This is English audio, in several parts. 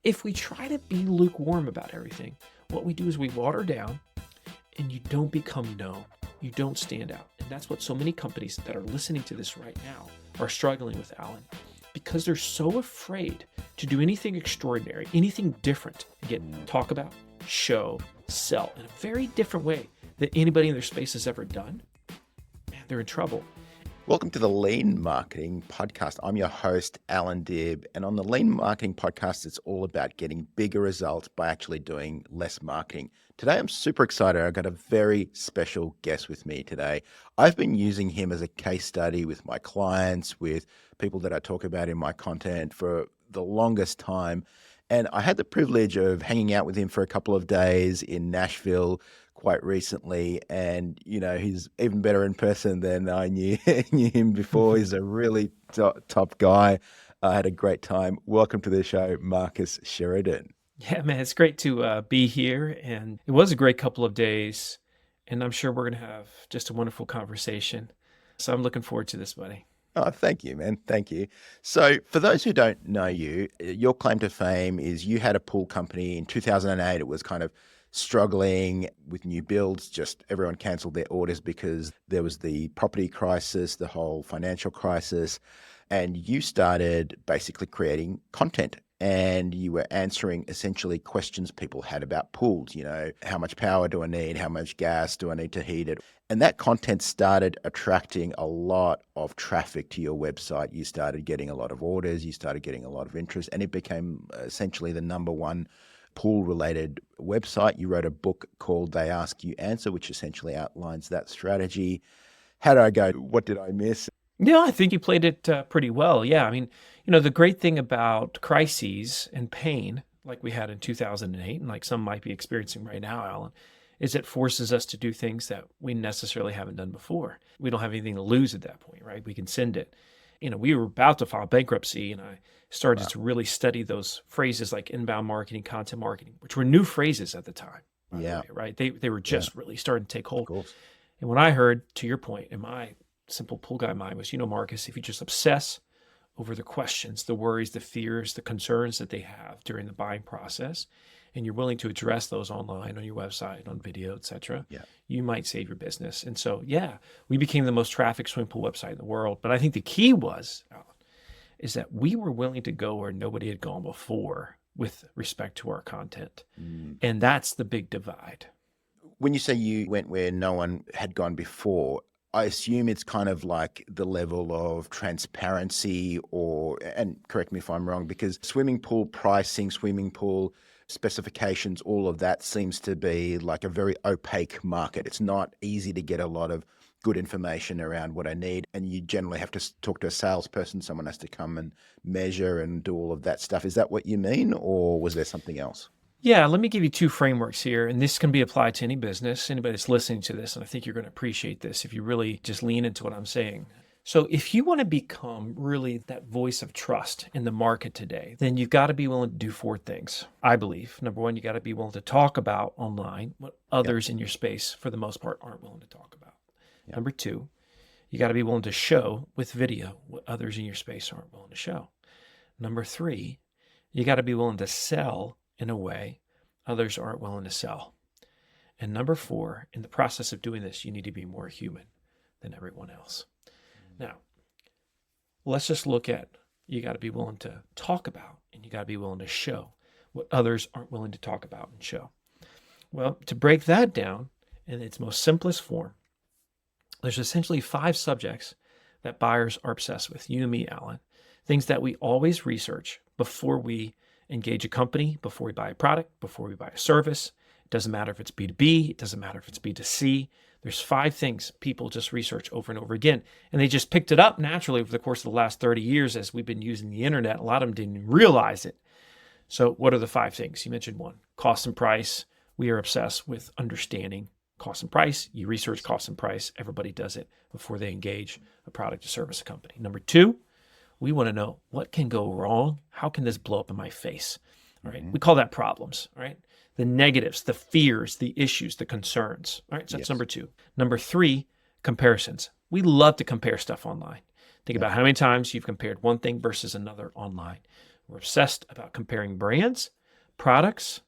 if we try to be lukewarm about everything, what we do is we water down and you don't become known. You don't stand out. And that's what so many companies that are listening to this right now are struggling with, Allan, because they're so afraid to do anything extraordinary, anything different. Again, talk about, show, sell in a very different way that anybody in their space has ever done. Man, they're in trouble. Welcome to the Lean Marketing Podcast. I'm your host, Allan Dib. And on the Lean Marketing Podcast, it's all about getting bigger results by actually doing less marketing. Today, I'm super excited. I've got a very special guest with me today. I've been using him as a case study with my clients, with people that I talk about in my content for the longest time. And I had the privilege of hanging out with him for a couple of days in Nashville quite recently. And, you know, he's even better in person than I knew him before. He's a really top guy. I had a great time. Welcome to the show, Marcus Sheridan. Yeah, man, it's great to be here. And it was a great couple of days. And I'm sure we're going to have just a wonderful conversation. So I'm looking forward to this, buddy. Oh, thank you, man. Thank you. So for those who don't know you, your claim to fame is you had a pool company in 2008. It was kind of struggling with new builds. Just everyone canceled their orders because there was the property crisis, the whole financial crisis. And you started basically creating content. And you were answering essentially questions people had about pools. You know, how much power do I need? How much gas do I need to heat it? And that content started attracting a lot of traffic to your website. You started getting a lot of orders. You started getting a lot of interest. And it became essentially the number one pool-related website. You wrote a book called They Ask You Answer, which essentially outlines that strategy. How did I go? What did I miss? Yeah, I think you played it pretty well. Yeah, I mean, you know, the great thing about crises and pain, like we had in 2008, and like some might be experiencing right now, Allan, is it forces us to do things that we necessarily haven't done before. We don't have anything to lose at that point, right? We can send it. You know, we were about to file bankruptcy, and I started to really study those phrases like inbound marketing, content marketing, which were new phrases at the time. Yeah. Right? They were just really starting to take hold. Of course. And when I heard, to your point, in my simple pool guy mind was, you know, Marcus, if you just obsess over the questions, the worries, the fears, the concerns that they have during the buying process, and you're willing to address those online on your website, on video, et cetera, you might save your business. And so, yeah, we became the most trafficked swimming pool website in the world. But I think the key was, Allan, is that we were willing to go where nobody had gone before with respect to our content. And that's the big divide. When you say you went where no one had gone before, I assume it's kind of like the level of transparency and correct me if I'm wrong, because swimming pool pricing, swimming pool specifications, all of that seems to be like a very opaque market. It's not easy to get a lot of good information around what I need. And you generally have to talk to a salesperson. Someone has to come and measure and do all of that stuff. Is that what you mean? Or was there something else? Yeah, let me give you two frameworks here, and this can be applied to any business, anybody that's listening to this, and I think you're going to appreciate this if you really just lean into what I'm saying. So if you want to become really that voice of trust in the market today, then you've got to be willing to do four things, I believe. Number one, you got to be willing to talk about online what others in your space, for the most part, aren't willing to talk about. Number two, you got to be willing to show with video what others in your space aren't willing to show. Number three, you got to be willing to sell in a way others aren't willing to sell. And number four, in the process of doing this, you need to be more human than everyone else. Now, let's just look at, you got to be willing to talk about, and you got to be willing to show what others aren't willing to talk about and show. Well, to break that down in its most simplest form, there's essentially 5 subjects that buyers are obsessed with, you and me, Allan, things that we always research before we engage a company, before we buy a product, before we buy a service. It doesn't matter if it's B2B, it doesn't matter if it's B2C. There's 5 things people just research over and over again. And they just picked it up naturally over the course of the last 30 years as we've been using the internet. A lot of them didn't even realize it. So what are the 5 things? You mentioned one, cost and price. We are obsessed with understanding cost and price. You research cost and price. Everybody does it before they engage a product or service company. Number 2, we want to know what can go wrong. How can this blow up in my face? All right. We call that problems, right? The negatives, the fears, the issues, the concerns. All right. So that's number 2. Number 3, comparisons. We love to compare stuff online. Think about how many times you've compared one thing versus another online. We're obsessed about comparing brands. products,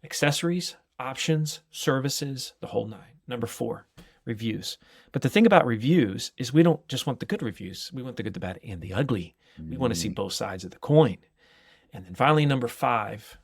accessories, options, services, the whole nine. Number 4, reviews. But the thing about reviews is we don't just want the good reviews. We want the good, the bad, and the ugly. We want to see both sides of the coin. And then finally, number 5,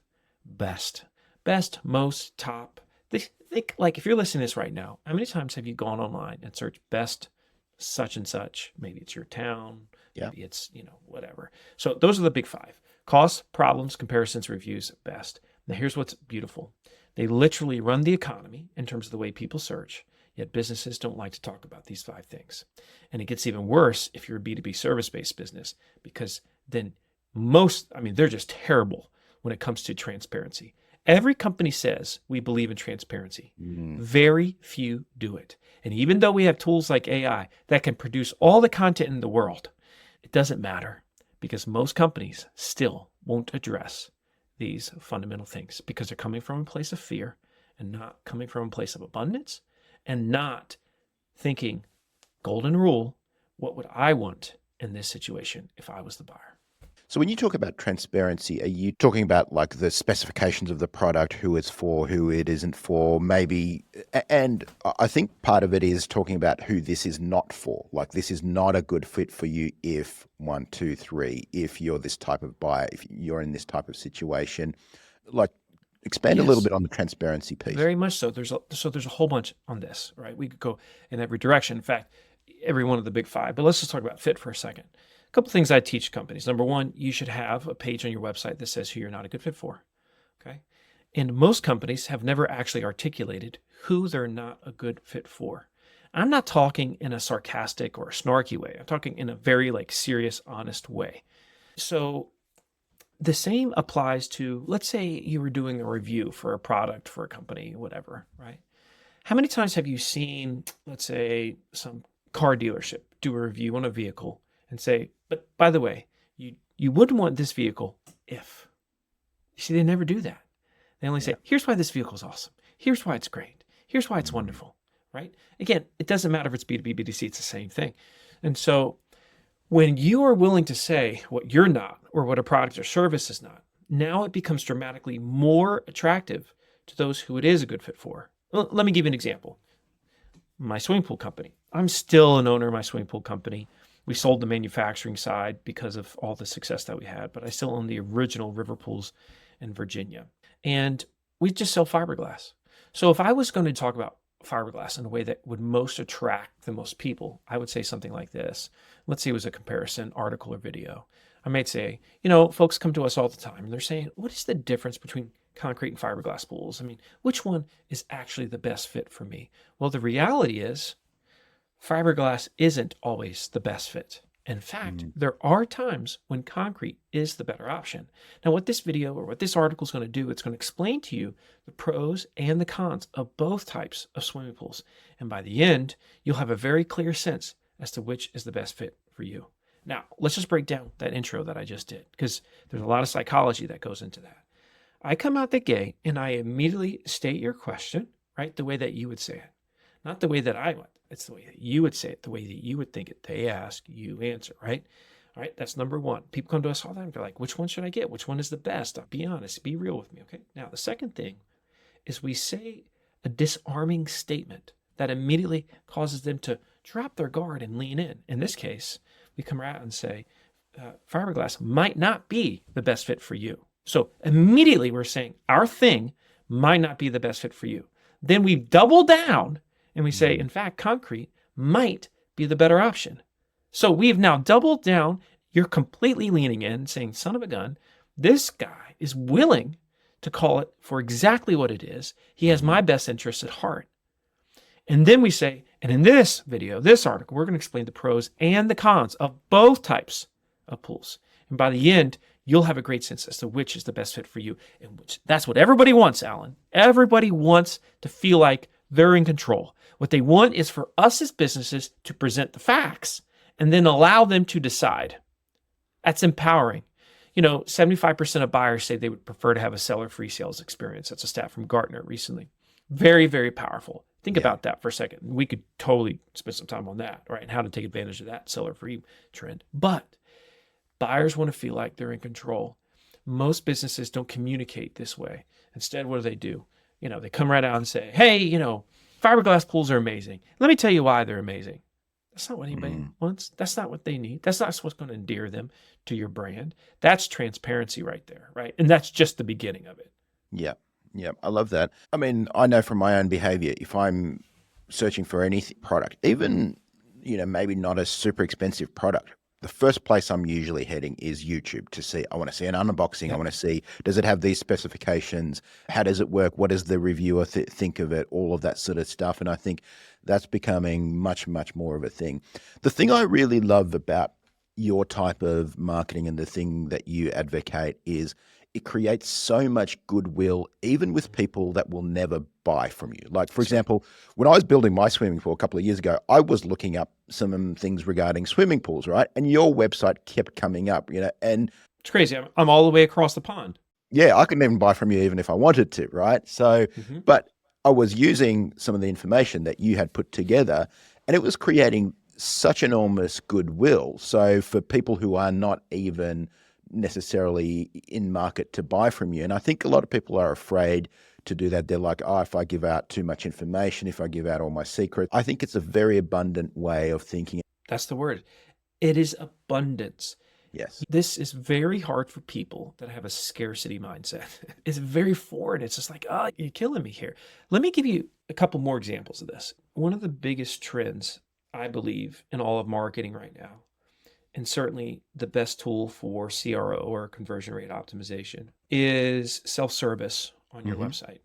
best. Best, most, top. Think like if you're listening to this right now, how many times have you gone online and searched best such and such? Maybe it's your town. Yeah. Maybe it's, whatever. So those are the big 5. Costs, problems, comparisons, reviews, best. Now here's what's beautiful. They literally run the economy in terms of the way people search, yet businesses don't like to talk about these 5 things. And it gets even worse if you're a B2B service-based business, because then they're just terrible when it comes to transparency. Every company says we believe in transparency. Very few do it. And even though we have tools like AI that can produce all the content in the world, it doesn't matter, because most companies still won't address these fundamental things because they're coming from a place of fear and not coming from a place of abundance and not thinking, golden rule, what would I want in this situation if I was the buyer? So when you talk about transparency, are you talking about like the specifications of the product, who it's for, who it isn't for, maybe? And I think part of it is talking about who this is not for. Like, this is not a good fit for you if 1, 2, 3, if you're this type of buyer, if you're in this type of situation. Like, expand a little bit on the transparency piece. Very much so. There's a whole bunch on this, right? We could go in every direction. In fact, every one of the big 5. But let's just talk about fit for a second. A couple things I teach companies. Number 1, you should have a page on your website that says who you're not a good fit for. Okay. And most companies have never actually articulated who they're not a good fit for. I'm not talking in a sarcastic or a snarky way. I'm talking in a very serious, honest way. So the same applies to, let's say you were doing a review for a product, for a company, whatever, right? How many times have you seen, let's say, some car dealership do a review on a vehicle and say, but by the way, you wouldn't want this vehicle if. You see, they never do that. They only say, here's why this vehicle is awesome. Here's why it's great. Here's why it's wonderful, right? Again, it doesn't matter if it's B2B, B2C, it's the same thing. And so when you are willing to say what you're not or what a product or service is not, now it becomes dramatically more attractive to those who it is a good fit for. Well, let me give you an example. My swimming pool company. I'm still an owner of my swimming pool company. We sold the manufacturing side because of all the success that we had, but I still own the original river pools in Virginia. And we just sell fiberglass. So if I was going to talk about fiberglass in a way that would most attract the most people, I would say something like this. Let's say it was a comparison article or video. I might say, folks come to us all the time and they're saying, what is the difference between concrete and fiberglass pools? I mean, which one is actually the best fit for me? Well, the reality is fiberglass isn't always the best fit. In fact, there are times when concrete is the better option. Now, what this video or what this article is going to do, it's going to explain to you the pros and the cons of both types of swimming pools. And by the end, you'll have a very clear sense as to which is the best fit for you. Now, let's just break down that intro that I just did, because there's a lot of psychology that goes into that. I come out the gate and I immediately state your question, right, the way that you would say it, not the way that I would. It's the way that you would say it, the way that you would think it. They ask, you answer, right? All right, that's number 1. People come to us all the time. They're like, which one should I get? Which one is the best? Be honest. Be real with me, okay? Now, the second thing is we say a disarming statement that immediately causes them to drop their guard and lean in. In this case, we come out and say, fiberglass might not be the best fit for you. So immediately we're saying our thing might not be the best fit for you. Then we double down and we say, in fact, concrete might be the better option. So we've now doubled down. You're completely leaning in, saying, son of a gun, this guy is willing to call it for exactly what it is. He has my best interests at heart. And then we say, and in this video, this article, we're going to explain the pros and the cons of both types of pools. And by the end, you'll have a great sense as to which is the best fit for you. And that's what everybody wants, Allan. Everybody wants to feel like they're in control. What they want is for us as businesses to present the facts and then allow them to decide. That's empowering. 75% of buyers say they would prefer to have a seller-free sales experience. That's a stat from Gartner recently. Very, very powerful. Think about that for a second. We could totally spend some time on that, right? And how to take advantage of that seller-free trend. But buyers want to feel like they're in control. Most businesses don't communicate this way. Instead, what do? They come right out and say, hey, fiberglass pools are amazing. Let me tell you why they're amazing. That's not what anybody wants. That's not what they need. That's not what's going to endear them to your brand. That's transparency right there, right? And that's just the beginning of it. Yeah. Yeah. I love that. I mean, I know from my own behavior, if I'm searching for any product, even, maybe not a super expensive product, the first place I'm usually heading is YouTube to see. I want to see an unboxing. I want to see, does it have these specifications? How does it work? What does the reviewer think of it? All of that sort of stuff. And I think that's becoming much, much more of a thing. The thing I really love about your type of marketing and the thing that you advocate is it creates so much goodwill, even with people that will never buy from you. Like, for example, when I was building my swimming pool a couple of years ago, I was looking up some things regarding swimming pools, right? And your website kept coming up, and it's crazy. I'm all the way across the pond. Yeah, I couldn't even buy from you even if I wanted to, right? So, but I was using some of the information that you had put together, and it was creating such enormous goodwill. So for people who are not even necessarily in market to buy from you. And I think a lot of people are afraid to do that. They're like, oh, if I give out too much information, if I give out all my secrets. I think it's a very abundant way of thinking. That's the word. It is abundance. Yes. This is very hard for people that have a scarcity mindset. It's very foreign. It's just like, oh, you're killing me here. Let me give you a couple more examples of this. One of the biggest trends, I believe, in all of marketing right now, and certainly the best tool for CRO or conversion rate optimization, is self-service on your website.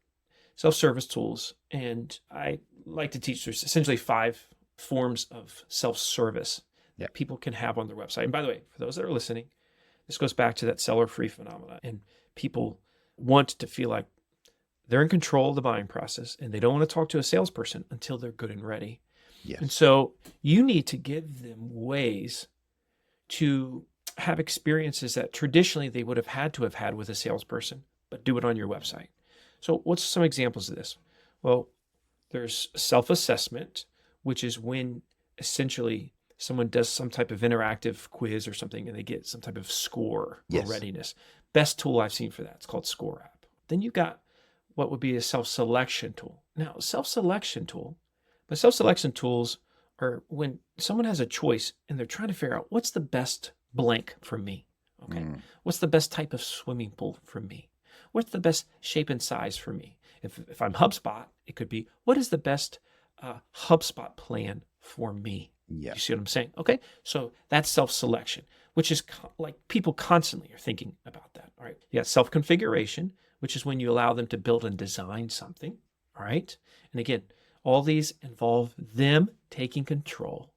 Self-service tools. And I like to teach there's essentially 5 forms of self-service that people can have on their website. And by the way, for those that are listening, this goes back to that seller-free phenomena. And people want to feel like they're in control of the buying process, and they don't want to talk to a salesperson until they're good and ready. Yes. And so you need to give them ways to have experiences that traditionally they would have had with a salesperson, but do it on your website. So what's some examples of this? Well, there's self-assessment, which is when essentially someone does some type of interactive quiz or something and they get some type of score or readiness. Best tool I've seen for that, it's called Score App. Then you've got what would be a self-selection tool. Now, self-selection tools are when someone has a choice and they're trying to figure out what's the best blank for me. Okay. What's the best type of swimming pool for me? What's the best shape and size for me? If I'm HubSpot, it could be, what is the best HubSpot plan for me? Yeah. You see what I'm saying? Okay. So that's self-selection, which is like people constantly are thinking about that. All right. You got self-configuration, which is when you allow them to build and design something. All right. And again, all these involve them taking control,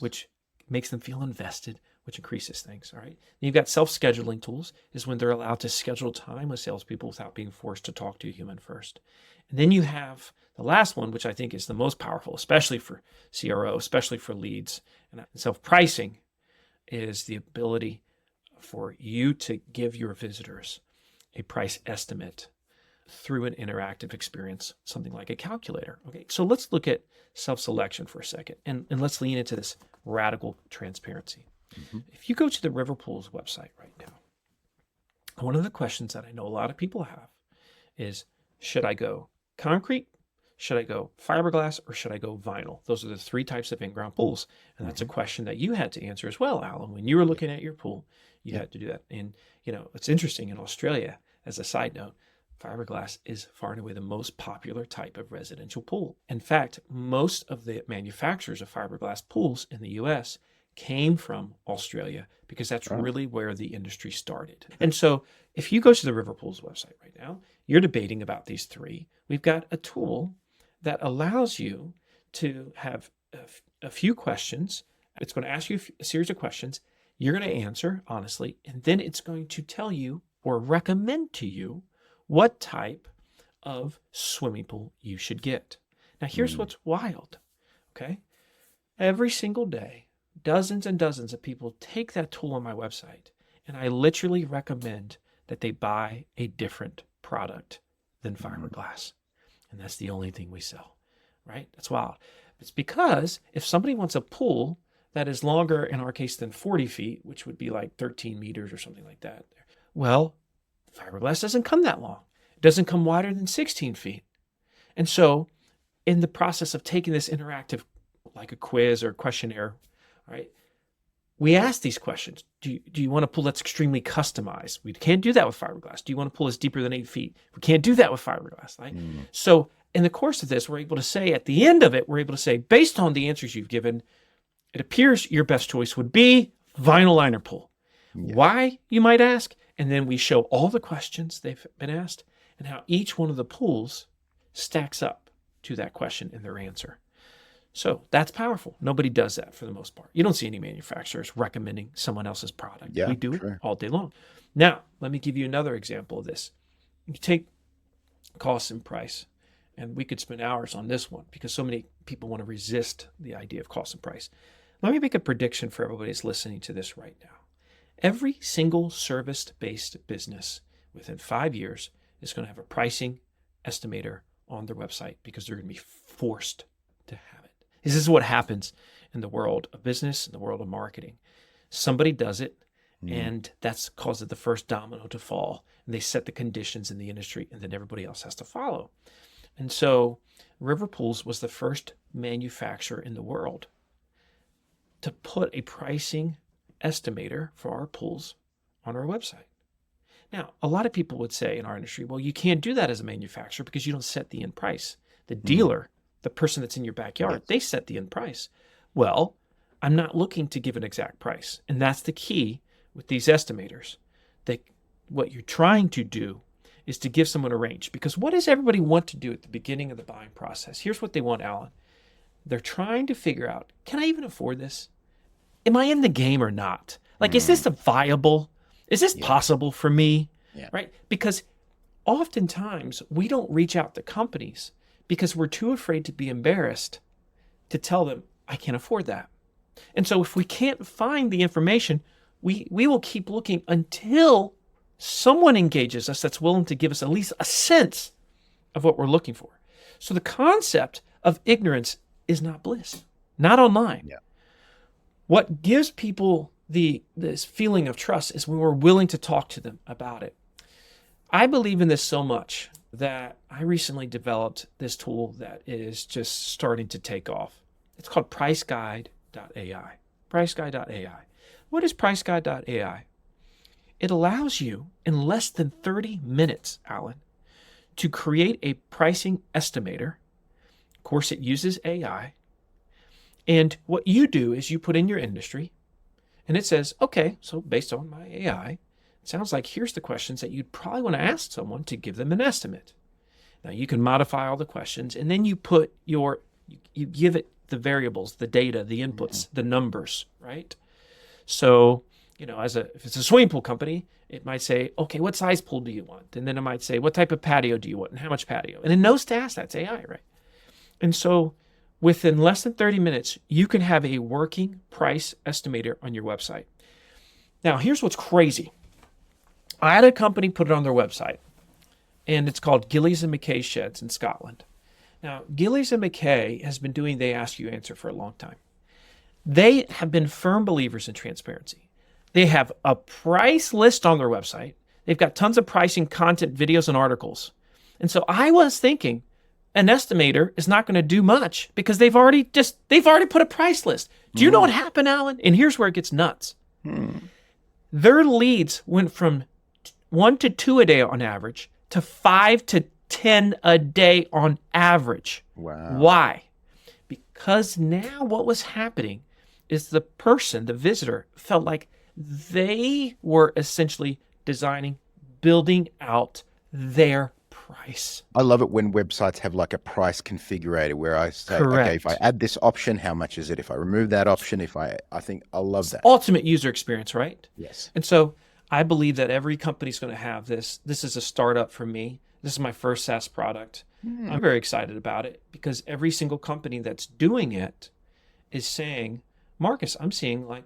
which makes them feel invested, which increases things. All right. Then you've got self-scheduling tools, is when they're allowed to schedule time with salespeople without being forced to talk to a human first. And then you have the last one, which I think is the most powerful, especially for CRO, especially for leads. And self-pricing is the ability for you to give your visitors a price estimate through an interactive experience, something like a calculator. Okay, so let's look at self-selection for a second, and let's lean into this radical transparency. If you go to the Riverpool's website right now, one of the questions that I know a lot of people have is, should I go concrete, should I go fiberglass, or should I go vinyl? Those are the 3 types of in-ground pools. And that's a question that you had to answer as well, Allan. When you were looking at your pool, you had to do that. And, it's interesting in Australia, as a side note, fiberglass is far and away the most popular type of residential pool. In fact, most of the manufacturers of fiberglass pools in the US came from Australia because that's really where the industry started. And so if you go to the Riverpool's website right now, you're debating about these 3. We've got a tool that allows you to have a few questions. It's going to ask you a series of questions. You're going to answer honestly, and then it's going to tell you or recommend to you what type of swimming pool you should get. Now, here's what's wild, okay? Every single day, dozens and dozens of people take that tool on my website, and I literally recommend that they buy a different product than fiberglass. And that's the only thing we sell, right? That's wild. It's because if somebody wants a pool that is longer, in our case, than 40 feet, which would be like 13 meters or something like that, well, Fiberglass doesn't come that long. It doesn't come wider than 16 feet. And so in the process of taking this interactive, like a quiz or a questionnaire, right, we ask these questions. Do you want a pool that's extremely customized? We can't do that with fiberglass. Do you want a pool that's deeper than 8 feet? We can't do that with fiberglass. Right? So in the course of this, we're able to say at the end of it, we're able to say, based on the answers you've given, it appears your best choice would be vinyl liner pool. Yeah. Why, you might ask? And then we show all the questions they've been asked and how each one of the pools stacks up to that question and their answer. So that's powerful. Nobody does that for the most part. You don't see any manufacturers recommending someone else's product. Yeah, we do it all day long. Now, let me give you another example of this. You take cost and price, and we could spend hours on this one because so many people want to resist the idea of cost and price. Let me make a prediction for everybody that's listening to this right now. Every single service-based business within 5 years is going to have a pricing estimator on their website because they're going to be forced to have it. This is what happens in the world of business, in the world of marketing. Somebody does it, and that's causes the first domino to fall. And they set the conditions in the industry, and then everybody else has to follow. And so River Pools was the first manufacturer in the world to put a pricing estimator for our pools on our website. Now, a lot of people would say in our industry, well, you can't do that as a manufacturer because you don't set the end price. The dealer, the person that's in your backyard, they set the end price. Well, I'm not looking to give an exact price. And that's the key with these estimators. That what you're trying to do is to give someone a range. Because what does everybody want to do at the beginning of the buying process? Here's what they want, Allan. They're trying to figure out, can I even afford this? Am I in the game or not? Like, is this viable? Is this possible for me? Right? Because oftentimes we don't reach out to companies because we're too afraid to be embarrassed to tell them, I can't afford that. And so if we can't find the information, we will keep looking until someone engages us that's willing to give us at least a sense of what we're looking for. So the concept of ignorance is not bliss, not online. What gives people this feeling of trust is when we're willing to talk to them about it. I believe in this so much that I recently developed this tool that is just starting to take off. It's called priceguide.ai. Priceguide.ai. What is priceguide.ai? It allows you in less than 30 minutes, Allan, to create a pricing estimator. Of course, it uses AI. And what you do is you put in your industry, and it says, okay, so based on my AI, it sounds like here's the questions that you'd probably want to ask someone to give them an estimate. Now, you can modify all the questions, and then you put you give it the variables, the data, the inputs, the numbers, right? So, if it's a swimming pool company, it might say, okay, what size pool do you want? And then it might say, what type of patio do you want and how much patio? And it knows to ask, that's AI, right? And so within less than 30 minutes, you can have a working price estimator on your website. Now, here's what's crazy. I had a company put it on their website, and it's called Gillies and McKay Sheds in Scotland. Now, Gillies and McKay has been doing They Ask You Answer for a long time. They have been firm believers in transparency. They have a price list on their website. They've got tons of pricing content, videos, and articles. And so I was thinking an estimator is not going to do much because they've already put a price list. Do you know what happened, Allan? And here's where it gets nuts. Their leads went from 1 to 2 a day on average to 5 to 10 a day on average. Wow. Why? Because now what was happening is the person, the visitor, felt like they were essentially building out their price. I love it when websites have like a price configurator where I say, okay, if I add this option, how much is it? If I remove that option, I think I love that. Ultimate user experience, right? Yes. And so I believe that every company's going to have this. This is a startup for me. This is my first SaaS product. I'm very excited about it because every single company that's doing it is saying, Marcus, I'm seeing like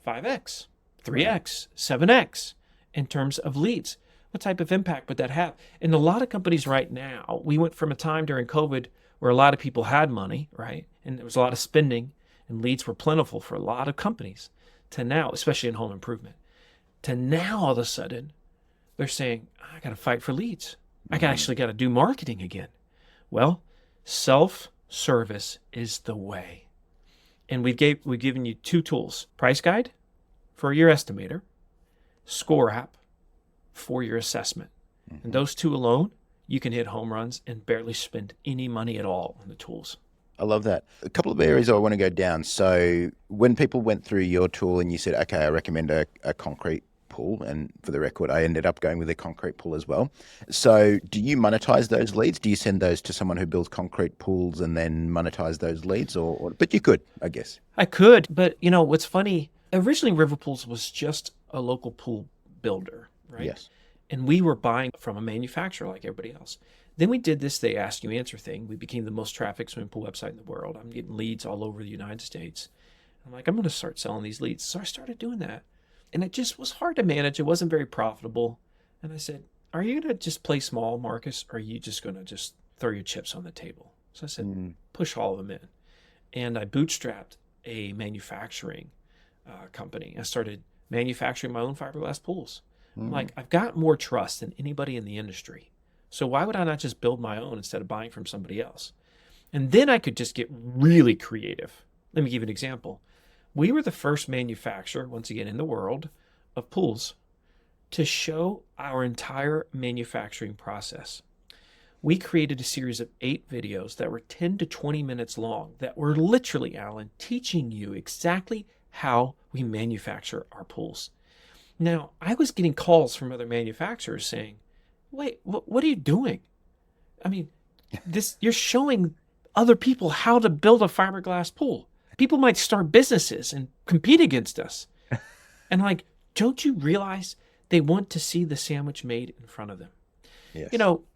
5X, 3X, 7X in terms of leads. What type of impact would that have? In a lot of companies right now, we went from a time during COVID where a lot of people had money, right? And there was a lot of spending and leads were plentiful for a lot of companies to now, especially in home improvement, to now all of a sudden, They're saying, I got to fight for leads. I actually got to do marketing again. Well, self-service is the way. And we've given you 2 tools: Price Guide for your estimator, Score App for your assessment. And those 2 alone, you can hit home runs and barely spend any money at all on the tools. I love that. A couple of areas I want to go down. So when people went through your tool and you said, okay, I recommend a concrete pool, and for the record, I ended up going with a concrete pool as well. So do you monetize those leads? Do you send those to someone who builds concrete pools and then monetize those leads? But you could, I guess. I could, but what's funny, originally River Pools was just a local pool builder, right? Yes. And we were buying from a manufacturer like everybody else. Then we did this They Ask You Answer thing. We became the most trafficked swimming pool website in the world. I'm getting leads all over the United States. I'm like, I'm going to start selling these leads. So I started doing that. And it just was hard to manage. It wasn't very profitable. And I said, are you going to just play small, Marcus? Or are you just going to just throw your chips on the table? So I said, push all of them in. And I bootstrapped a manufacturing company. I started manufacturing my own fiberglass pools. I'm like, I've got more trust than anybody in the industry. So why would I not just build my own instead of buying from somebody else? And then I could just get really creative. Let me give you an example. We were the first manufacturer, once again, in the world of pools to show our entire manufacturing process. We created a series of 8 videos that were 10 to 20 minutes long that were literally, Allan, teaching you exactly how we manufacture our pools. Now, I was getting calls from other manufacturers saying, wait, what are you doing? I mean, you're showing other people how to build a fiberglass pool. People might start businesses and compete against us. And like, don't you realize they want to see the sandwich made in front of them? Yes.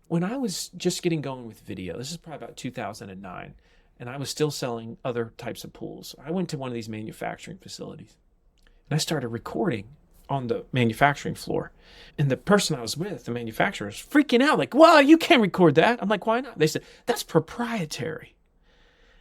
When I was just getting going with video, this is probably about 2009, and I was still selling other types of pools. I went to one of these manufacturing facilities, and I started recording on the manufacturing floor. And the person I was with, the manufacturer, was freaking out, like, wow, you can't record that. I'm like, why not? They said, that's proprietary.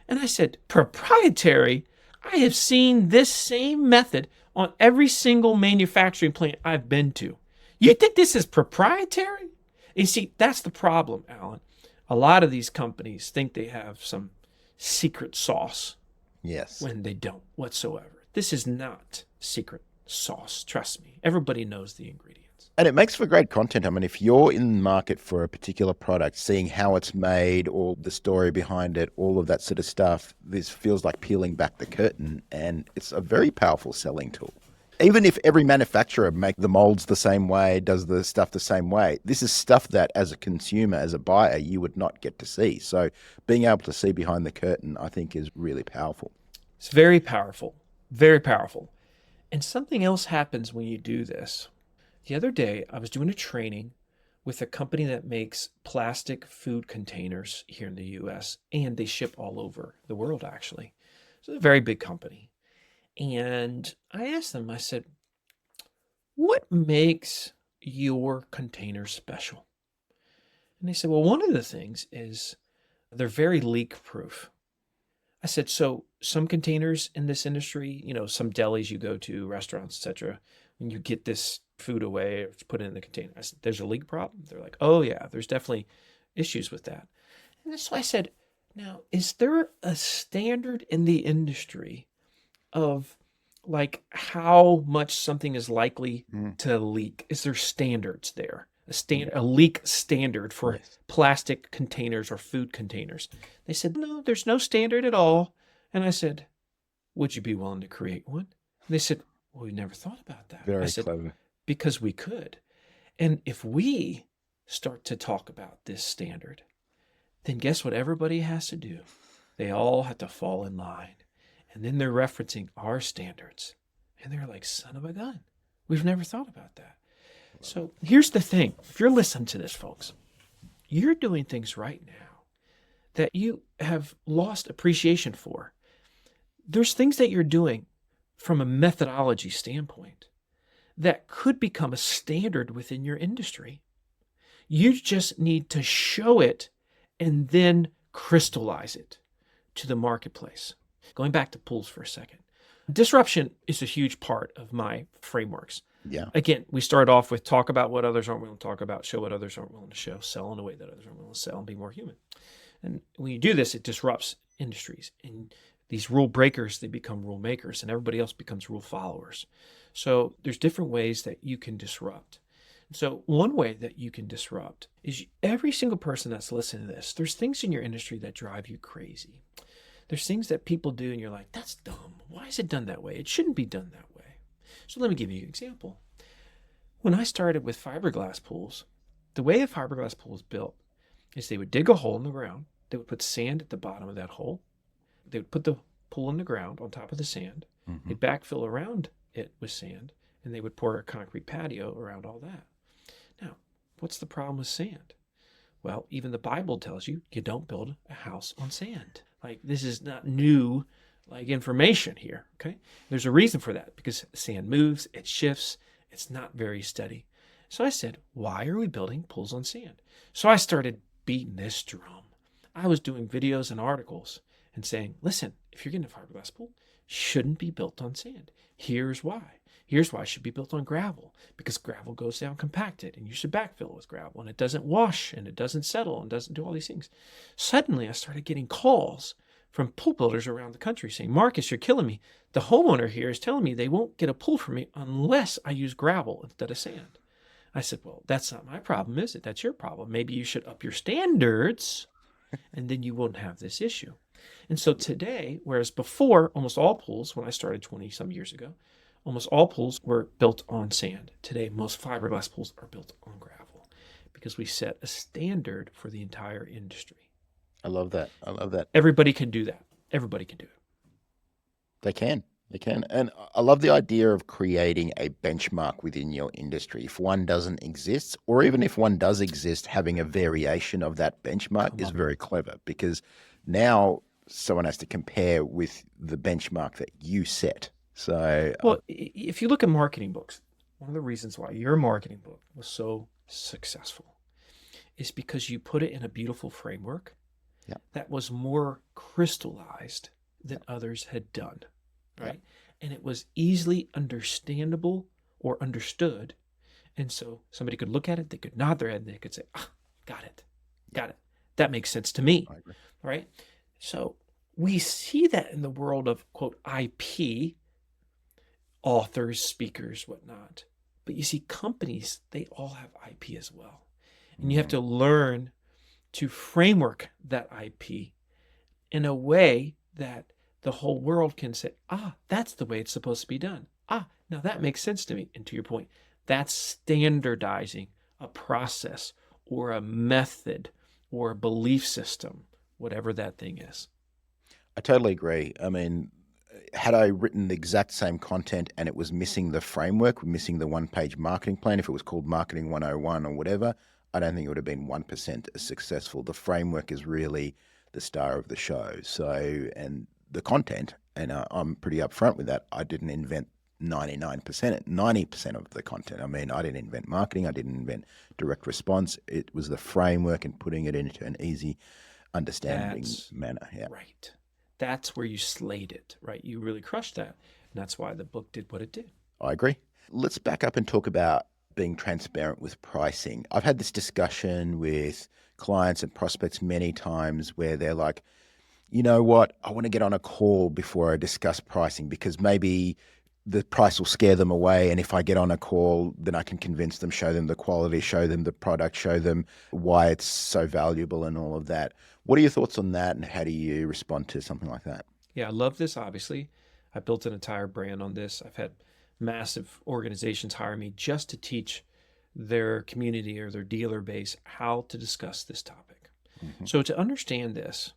And I said, proprietary? I have seen this same method on every single manufacturing plant I've been to. You think this is proprietary? You see, that's the problem, Allan. A lot of these companies think they have some secret sauce. Yes. When they don't whatsoever. This is not secret sauce. Trust me. Everybody knows the ingredients. And it makes for great content. I mean, if you're in the market for a particular product, seeing how it's made, all the story behind it, all of that sort of stuff, this feels like peeling back the curtain, and it's a very powerful selling tool. Even if every manufacturer make the molds the same way, does the stuff the same way, this is stuff that as a consumer, as a buyer, you would not get to see. So being able to see behind the curtain, I think, is really powerful. It's very powerful, very powerful. And something else happens when you do this. The other day, I was doing a training with a company that makes plastic food containers here in the U.S., and they ship all over the world, actually. So it's a very big company. And I asked them, I said, what makes your container special? And they said, well, one of the things is they're very leak proof. I said, so some containers in this industry, some delis you go to, restaurants, etc., when you get this food away or put it in the container, I said, there's a leak problem? They're like, oh yeah, there's definitely issues with that. And so I said, now, is there a standard in the industry of like how much something is likely to leak? Is there standards there? A leak standard for plastic containers or food containers? They said, no, there's no standard at all. And I said, would you be willing to create one? And they said, well, we never thought about that. Very I said, clever. Because we could. And if we start to talk about this standard, then guess what everybody has to do? They all have to fall in line. And then they're referencing our standards. And they're like, son of a gun. We've never thought about that. So here's the thing. If you're listening to this, folks, you're doing things right now that you have lost appreciation for. There's things that you're doing from a methodology standpoint that could become a standard within your industry. You just need to show it and then crystallize it to the marketplace. Going back to pools for a second. Disruption is a huge part of my frameworks. Yeah. Again, we start off with talk about what others aren't willing to talk about, show what others aren't willing to show, sell in a way that others aren't willing to sell, and be more human. And when you do this, it disrupts industries. And these rule breakers, they become rule makers, and everybody else becomes rule followers. So there's different ways that you can disrupt. So one way that you can disrupt is every single person that's listening to this, there's things in your industry that drive you crazy. There's things that people do and you're like, that's dumb. Why is it done that way? It shouldn't be done that way. So let me give you an example. When I started with fiberglass pools, the way a fiberglass pool is built is they would dig a hole in the ground. They would put sand at the bottom of that hole. They would put the pool in the ground on top of the sand. Mm-hmm. They'd backfill around it with sand, and they would pour a concrete patio around all that. Now, what's the problem with sand? Well, even the Bible tells you you don't build a house on sand. Like, this is not new, like, information here, okay? There's a reason for that, because sand moves, it shifts, it's not very steady. So I said, why are we building pools on sand? So I started beating this drum. I was doing videos and articles and saying, listen, if you're getting a fiberglass pool, it shouldn't be built on sand. Here's why. Here's why it should be built on gravel, because gravel goes down compacted and you should backfill with gravel and it doesn't wash and it doesn't settle and doesn't do all these things. Suddenly I started getting calls from pool builders around the country saying, Marcus, you're killing me. The homeowner here is telling me they won't get a pool from me unless I use gravel instead of sand. I said, well, that's not my problem, is it? That's your problem. Maybe you should up your standards and then you won't have this issue. And so today, whereas before, almost all pools, when I started 20 some years ago, almost all pools were built on sand. Today, most fiberglass pools are built on gravel because we set a standard for the entire industry. I love that. I love that. Everybody can do that. Everybody can do it. They can. They can. And I love the idea of creating a benchmark within your industry. If one doesn't exist, or even if one does exist, having a variation of that benchmark is very clever, because now someone has to compare with the benchmark that you set. So, well, if you look at marketing books, one of the reasons why your marketing book was so successful is because you put it in a beautiful framework that was more crystallized than others had done, right? And it was easily understandable or understood. And so somebody could look at it, they could nod their head, and they could say, got it. That makes sense to me, right? So we see that in the world of, quote, IP, authors, speakers, whatnot. But you see, companies, they all have IP as well. And you have to learn to framework that IP in a way that the whole world can say, that's the way it's supposed to be done. Now that makes sense to me. And to your point, that's standardizing a process or a method or a belief system, whatever that thing is. I totally agree. I mean, had I written the exact same content and it was missing the framework, missing the one-page marketing plan, if it was called Marketing 101 or whatever, I don't think it would have been 1% as successful. The framework is really the star of the show. So, and the content, and I'm pretty upfront with that, I didn't invent 90% of the content. I mean, I didn't invent marketing. I didn't invent direct response. It was the framework and putting it into an easy understanding manner. Yeah. Right. That's where you slayed it, right? You really crushed that. And that's why the book did what it did. I agree. Let's back up and talk about being transparent with pricing. I've had this discussion with clients and prospects many times where they're like, you know what, I want to get on a call before I discuss pricing because maybe the price will scare them away. And if I get on a call, then I can convince them, show them the quality, show them the product, show them why it's so valuable and all of that. What are your thoughts on that? And how do you respond to something like that? Yeah, I love this, obviously. I built an entire brand on this. I've had massive organizations hire me just to teach their community or their dealer base how to discuss this topic. Mm-hmm. So to understand this,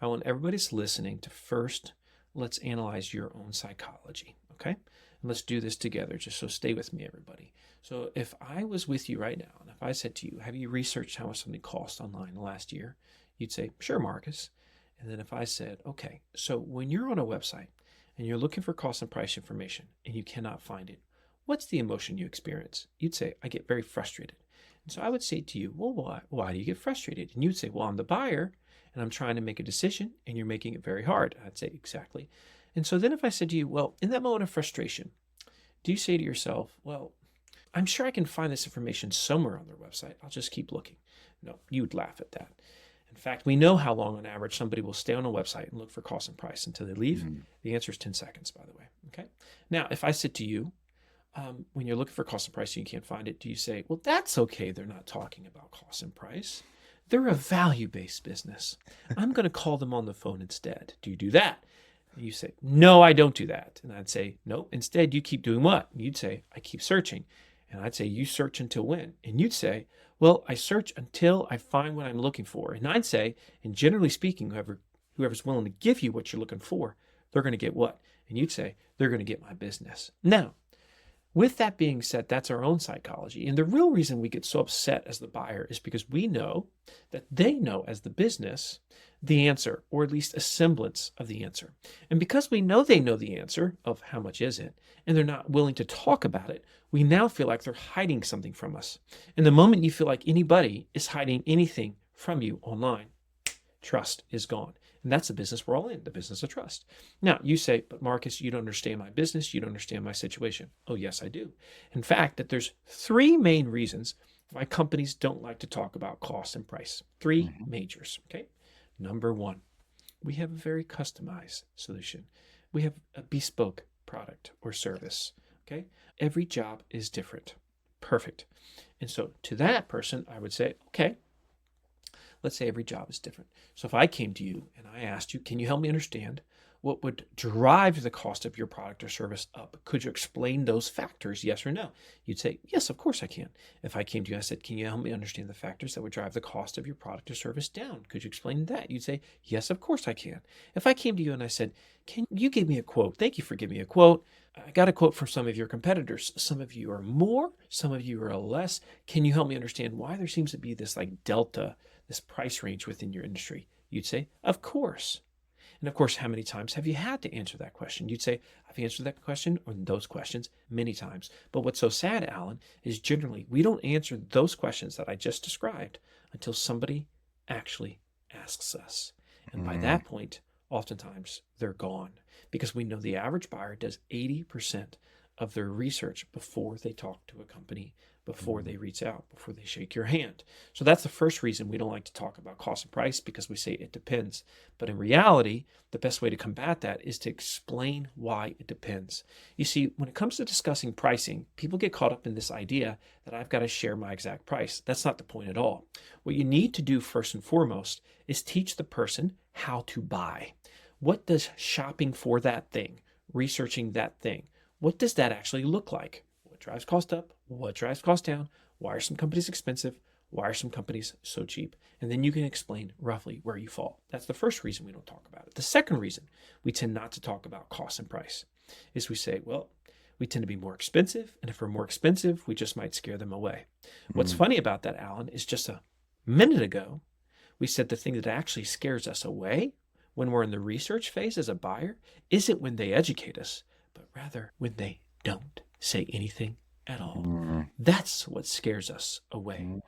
I want everybody that's listening to first, let's analyze your own psychology, okay? And let's do this together, just so stay with me, everybody. So if I was with you right now, and if I said to you, have you researched how much something cost online the last year? You'd say, sure, Marcus. And then if I said, okay, so when you're on a website and you're looking for cost and price information and you cannot find it, what's the emotion you experience? You'd say, I get very frustrated. And so I would say to you, well, why do you get frustrated? And you'd say, well, I'm the buyer and I'm trying to make a decision and you're making it very hard. I'd say, exactly. And so then if I said to you, well, in that moment of frustration, do you say to yourself, well, I'm sure I can find this information somewhere on their website. I'll just keep looking. No, you would laugh at that. In fact, we know how long on average somebody will stay on a website and look for cost and price until they leave. The answer is 10 seconds, by the way. Okay. Now, if I said to you, when you're looking for cost and price and you can't find it, do you say, well, that's okay. They're not talking about cost and price. They're a value-based business. I'm going to call them on the phone instead. Do you do that? And you say, no, I don't do that. And I'd say, no, instead you keep doing what? And you'd say, I keep searching. And I'd say, you search until when? And you'd say, well, I search until I find what I'm looking for. And I'd say, and generally speaking, whoever's willing to give you what you're looking for, they're going to get what? And you'd say, they're going to get my business. Now, with that being said, that's our own psychology. And the real reason we get so upset as the buyer is because we know that they know as the business the answer, or at least a semblance of the answer. And because we know they know the answer of how much is it, and they're not willing to talk about it, we now feel like they're hiding something from us. And the moment you feel like anybody is hiding anything from you online, trust is gone. And that's the business we're all in, the business of trust. Now, you say, but Marcus, you don't understand my business. You don't understand my situation. Oh, yes, I do. In fact, that there's three main reasons why companies don't like to talk about cost and price. Three majors, okay? Number one, we have a very customized solution. We have a bespoke product or service, okay? Every job is different. Perfect. And so to that person, I would say, okay, let's say every job is different. So if I came to you and I asked you, can you help me understand what would drive the cost of your product or service up? Could you explain those factors, yes or no? You'd say, yes, of course I can. If I came to you and I said, can you help me understand the factors that would drive the cost of your product or service down? Could you explain that? You'd say, yes, of course I can. If I came to you and I said, can you give me a quote? Thank you for giving me a quote. I got a quote from some of your competitors. Some of you are more, some of you are less. Can you help me understand why there seems to be this like delta, this price range within your industry? You'd say, of course. And of course, how many times have you had to answer that question? You'd say, I've answered that question or those questions many times. But what's so sad, Allan, is generally we don't answer those questions that I just described until somebody actually asks us. And by that point, oftentimes they're gone because we know the average buyer does 80% of their research before they talk to a company, before they reach out, before they shake your hand. So that's the first reason we don't like to talk about cost and price, because we say it depends. But in reality, the best way to combat that is to explain why it depends. You see, when it comes to discussing pricing, people get caught up in this idea that I've got to share my exact price. That's not the point at all. What you need to do first and foremost is teach the person how to buy. What does shopping for that thing, researching that thing, what does that actually look like? What drives cost up? What drives cost down? Why are some companies expensive? Why are some companies so cheap? And then you can explain roughly where you fall. That's the first reason we don't talk about it. The second reason we tend not to talk about cost and price is we say, well, we tend to be more expensive. And if we're more expensive, we just might scare them away. What's funny about that, Allan, is just a minute ago, we said the thing that actually scares us away when we're in the research phase as a buyer isn't when they educate us, but rather when they don't say anything at all. That's what scares us away.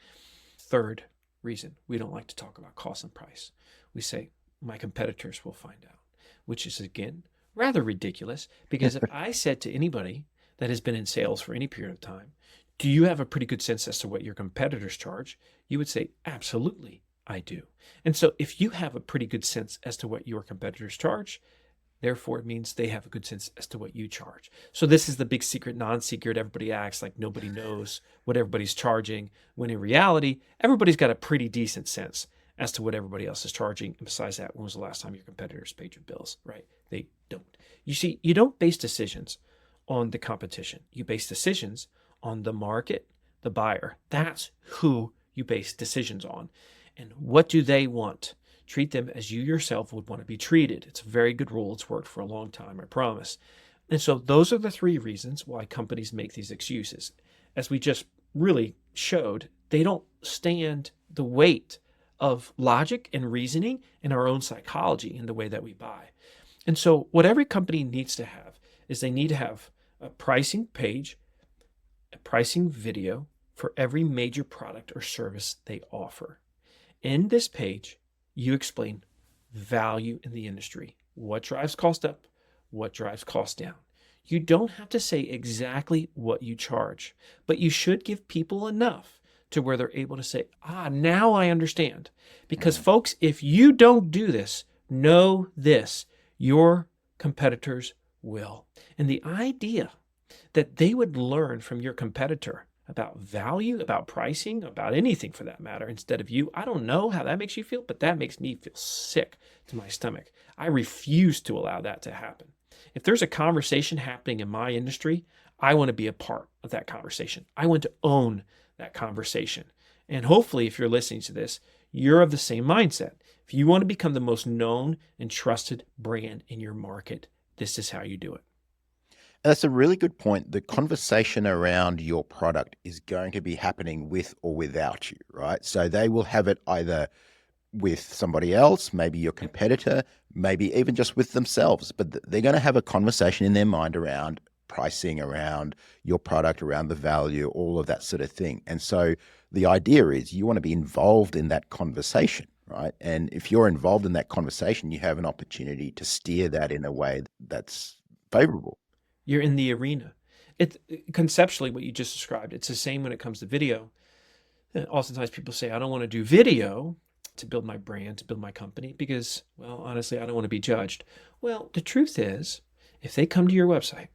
Third reason we don't like to talk about cost and price. We say, my competitors will find out, which is, again, rather ridiculous, because if I said to anybody that has been in sales for any period of time, do you have a pretty good sense as to what your competitors charge? You would say, absolutely, I do. And so if you have a pretty good sense as to what your competitors charge, therefore, it means they have a good sense as to what you charge. So this is the big secret, non-secret. Everybody acts like nobody knows what everybody's charging, when in reality, everybody's got a pretty decent sense as to what everybody else is charging. And besides that, when was the last time your competitors paid your bills, right? They don't. You see, you don't base decisions on the competition. You base decisions on the market, the buyer. That's who you base decisions on. And what do they want? Treat them as you yourself would want to be treated. It's a very good rule. It's worked for a long time, I promise. And so those are the three reasons why companies make these excuses. As we just really showed, they don't stand the weight of logic and reasoning in our own psychology in the way that we buy. And so what every company needs to have is they need to have a pricing page, a pricing video for every major product or service they offer. In this page, you explain value in the industry. What drives cost up? what drives costs down. You don't have to say exactly what you charge, but you should give people enough to where they're able to say, now I understand. Because folks, if you don't do this, know this, your competitors will. And the idea that they would learn from your competitor about value, about pricing, about anything for that matter, instead of you, I don't know how that makes you feel, but that makes me feel sick to my stomach. I refuse to allow that to happen. If there's a conversation happening in my industry, I want to be a part of that conversation. I want to own that conversation. And hopefully, if you're listening to this, you're of the same mindset. If you want to become the most known and trusted brand in your market, this is how you do it. That's a really good point. The conversation around your product is going to be happening with or without you, right? So they will have it either with somebody else, maybe your competitor, maybe even just with themselves, but they're going to have a conversation in their mind around pricing, around your product, around the value, all of that sort of thing. And so the idea is you want to be involved in that conversation, right? And if you're involved in that conversation, you have an opportunity to steer that in a way that's favorable. You're in the arena. Conceptually, what you just described, it's the same when it comes to video. Oftentimes people say, I don't want to do video to build my brand, to build my company, because, well, honestly, I don't want to be judged. Well, the truth is, if they come to your website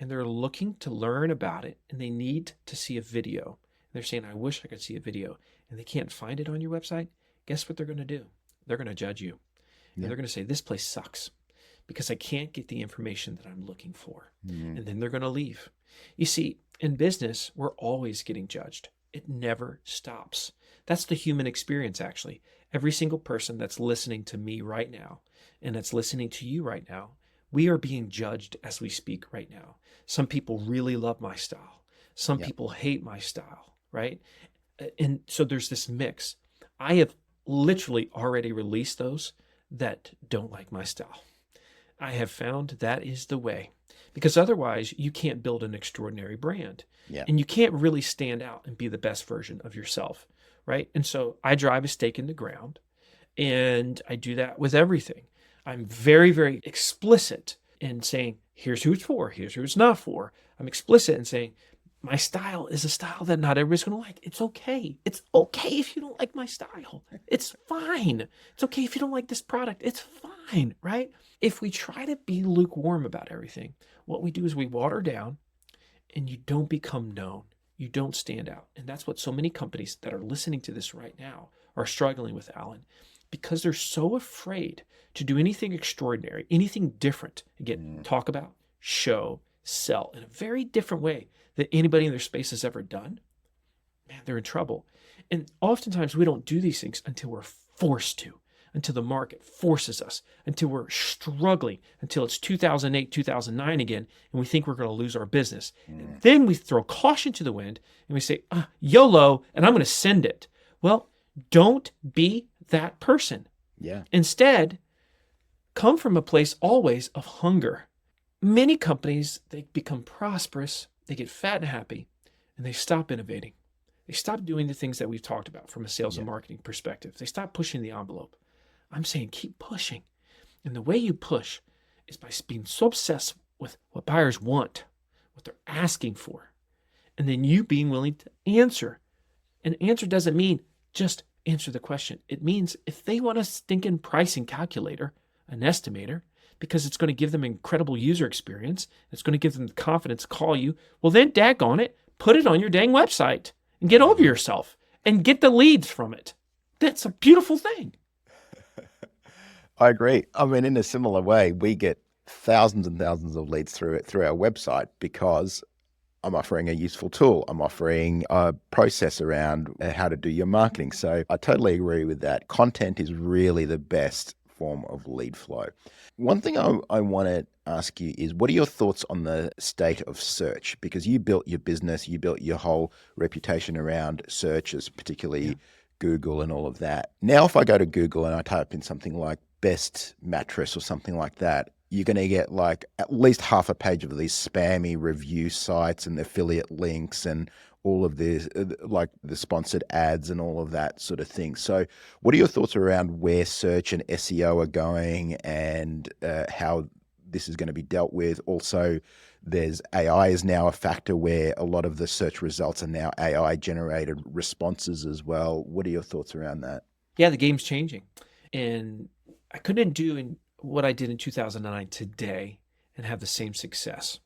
and they're looking to learn about it and they need to see a video, and they're saying, I wish I could see a video, and they can't find it on your website, guess what they're going to do? They're going to judge you. And they're going to say, this place sucks because I can't get the information that I'm looking for. And then they're going to leave. You see, in business, we're always getting judged. It never stops. That's the human experience, actually. Every single person that's listening to me right now and that's listening to you right now, we are being judged as we speak right now. Some people really love my style. Some people hate my style, right? And so there's this mix. I have literally already released those that don't like my style. I have found that is the way, because otherwise you can't build an extraordinary brand and you can't really stand out and be the best version of yourself, right? And so I drive a stake in the ground, and I do that with everything. I'm very, very explicit in saying, here's who it's for, here's who it's not for. I'm explicit in saying, my style is a style that not everybody's going to like. It's okay. It's okay if you don't like my style. It's fine. It's okay if you don't like this product. It's fine, right? If we try to be lukewarm about everything, what we do is we water down, and you don't become known. You don't stand out. And that's what so many companies that are listening to this right now are struggling with, Allan, because they're so afraid to do anything extraordinary, anything different. Again, talk about, show, sell in a very different way that anybody in their space has ever done. Man, they're in trouble. And oftentimes we don't do these things until we're forced to, until the market forces us, until we're struggling, until it's 2008, 2009 again, and we think we're going to lose our business. And then we throw caution to the wind and we say, YOLO, and I'm going to send it. Well, don't be that person. Instead, come from a place always of hunger. Many companies, they become prosperous, they get fat and happy, and they stop innovating. They stop doing the things that we've talked about from a sales and marketing perspective. They stop pushing the envelope. I'm saying keep pushing. And the way you push is by being so obsessed with what buyers want, what they're asking for, and then you being willing to answer. And answer doesn't mean just answer the question. It means if they want a stinking pricing calculator, an estimator, because it's going to give them incredible user experience, it's going to give them the confidence to call you, well then daggone it, put it on your dang website and get over yourself and get the leads from it. That's a beautiful thing. I agree. I mean, in a similar way, we get thousands and thousands of leads through our website because I'm offering a useful tool. I'm offering a process around how to do your marketing. So I totally agree with that. Content is really the best form of lead flow. One thing I want to ask you is, what are your thoughts on the state of search? Because you built your business, you built your whole reputation around searches, particularly Google and all of that. Now, if I go to Google and I type in something like best mattress or something like that, you're going to get like at least half a page of these spammy review sites and the affiliate links and all of this, like the sponsored ads and all of that sort of thing. So what are your thoughts around where search and SEO are going and how this is going to be dealt with. Also, there's AI is now a factor where a lot of the search results are now AI generated responses as well. What are your thoughts around that? Yeah, the game's changing. And I couldn't do what I did in 2009 today and have the same success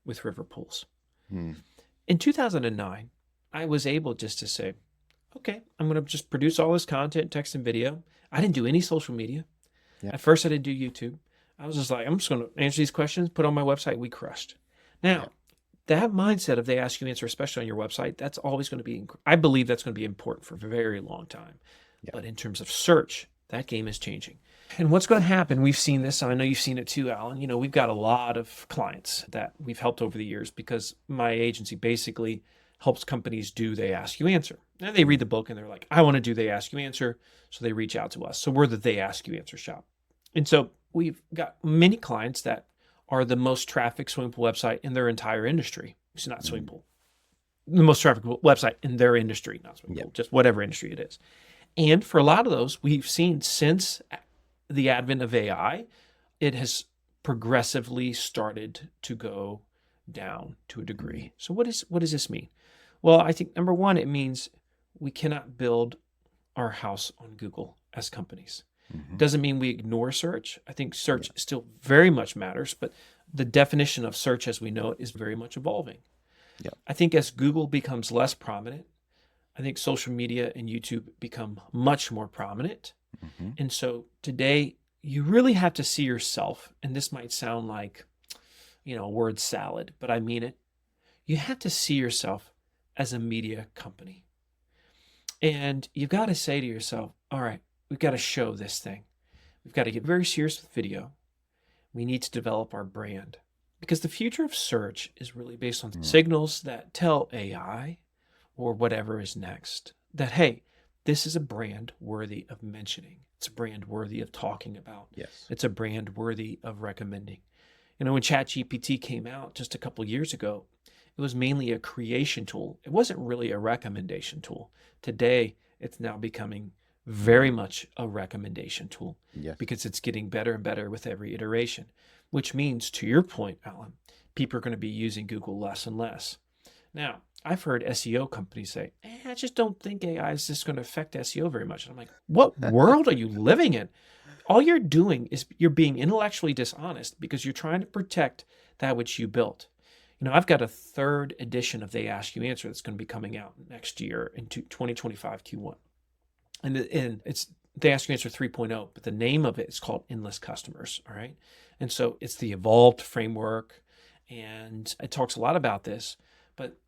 with river pools. Hmm. In 2009, I was able just to say, okay, I'm going to just produce all this content, text and video. I didn't do any social media. Yeah. At first, I didn't do YouTube. I was just like, I'm just going to answer these questions, put on my website. We crushed. Now, that mindset of they ask you answer, especially on your website, that's always going to be, I believe that's going to be important for a very long time. Yeah. But in terms of search, that game is changing. And what's going to happen, we've seen this, and I know you've seen it too, Allan. You know, we've got a lot of clients that we've helped over the years because my agency basically helps companies do they ask you answer. And they read the book and they're like, I want to do they ask you answer. So they reach out to us. So we're the they ask you answer shop. And so we've got many clients that are the most trafficked swimming pool website in their entire industry. It's not swimming pool. The most trafficked website in their industry, not swimming pool, just whatever industry it is. And for a lot of those, we've seen since the advent of AI, it has progressively started to go down to a degree. So what does this mean? Well, I think number one, it means we cannot build our house on Google as companies. Doesn't mean we ignore search. I think search still very much matters, but the definition of search as we know it is very much evolving. I think as Google becomes less prominent, I think social media and YouTube become much more prominent. And so today you really have to see yourself, and this might sound like, a word salad, but I mean it. You have to see yourself as a media company. And you've got to say to yourself, all right, we've got to show this thing. We've got to get very serious with video. We need to develop our brand because the future of search is really based on signals that tell AI or whatever is next that, hey, this is a brand worthy of mentioning. It's a brand worthy of talking about. Yes. It's a brand worthy of recommending. When ChatGPT came out just a couple years ago, it was mainly a creation tool. It wasn't really a recommendation tool. Today, it's now becoming very much a recommendation tool because it's getting better and better with every iteration, which means, to your point, Allan, people are going to be using Google less and less. Now, I've heard SEO companies say, I just don't think AI is just going to affect SEO very much. And I'm like, what world are you living in? All you're doing is you're being intellectually dishonest because you're trying to protect that which you built. I've got a third edition of They Ask You Answer that's going to be coming out next year in 2025 Q1. And it's They Ask You Answer 3.0, but the name of it is called Endless Customers, all right? And so it's the evolved framework, and it talks a lot about this, but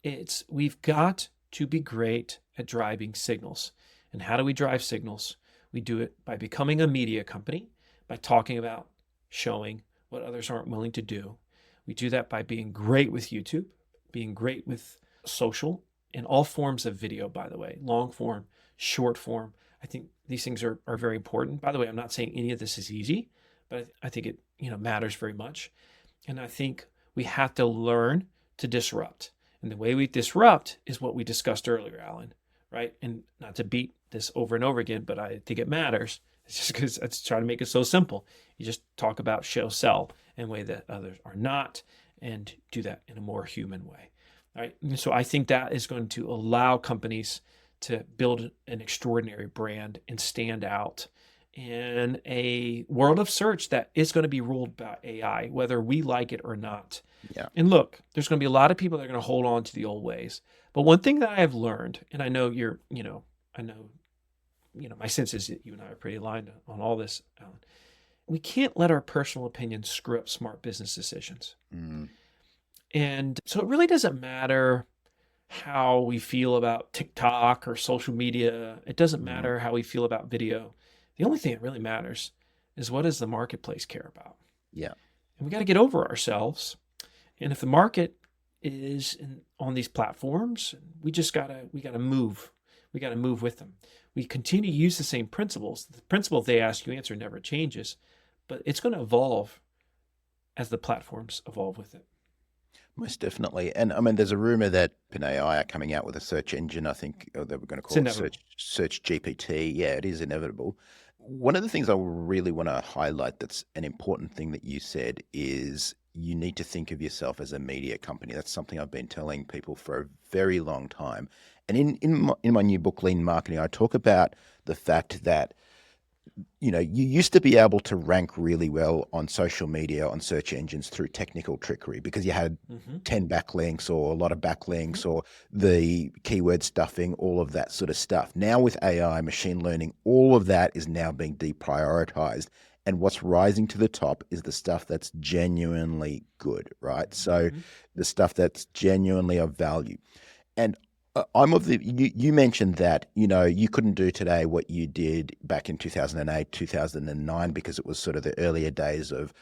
we've got to be great at driving signals. And how do we drive signals? We do it by becoming a media company, by talking about showing what others aren't willing to do. We do that by being great with YouTube, being great with social, and all forms of video, by the way, long form, short form. I think these things are very important. By the way, I'm not saying any of this is easy, but I think it matters very much. And I think we have to learn to disrupt. And the way we disrupt is what we discussed earlier, Allan, right? And not to beat this over and over again, but I think it matters. It's just because I try to make it so simple. You just talk about show, sell in a way that others are not, and do that in a more human way. All right. And so I think that is going to allow companies to build an extraordinary brand and stand out in a world of search that is going to be ruled by AI, whether we like it or not. Yeah. And look, there's going to be a lot of people that are going to hold on to the old ways. But one thing that I have learned, and I know my sense is that you and I are pretty aligned on all this, Allan. We can't let our personal opinions screw up smart business decisions. And so it really doesn't matter how we feel about TikTok or social media. It doesn't matter how we feel about video. The only thing that really matters is what does the marketplace care about? Yeah. And we got to get over ourselves. And if the market is on these platforms, we got to move. We got to move with them. We continue to use the same principles. The principle of They Ask You Answer never changes, but it's going to evolve as the platforms evolve with it. Most definitely. And I mean, there's a rumor that OpenAI are coming out with a search engine, I think, that we're going to call it Search GPT. Yeah, it is inevitable. One of the things I really want to highlight that's an important thing that you said is you need to think of yourself as a media company. That's something I've been telling people for a very long time. And in my new book, Lean Marketing, I talk about the fact that you used to be able to rank really well on social media, on search engines through technical trickery because you had Mm-hmm. 10 backlinks or a lot of Mm-hmm. backlinks or the keyword stuffing, all of that sort of stuff. Now with AI, machine learning, all of that is now being deprioritized. And what's rising to the top is the stuff that's genuinely good, right? So Mm-hmm. the stuff that's genuinely of value. And I'm of the, you mentioned that, you couldn't do today what you did back in 2008, 2009, because it was sort of the earlier days of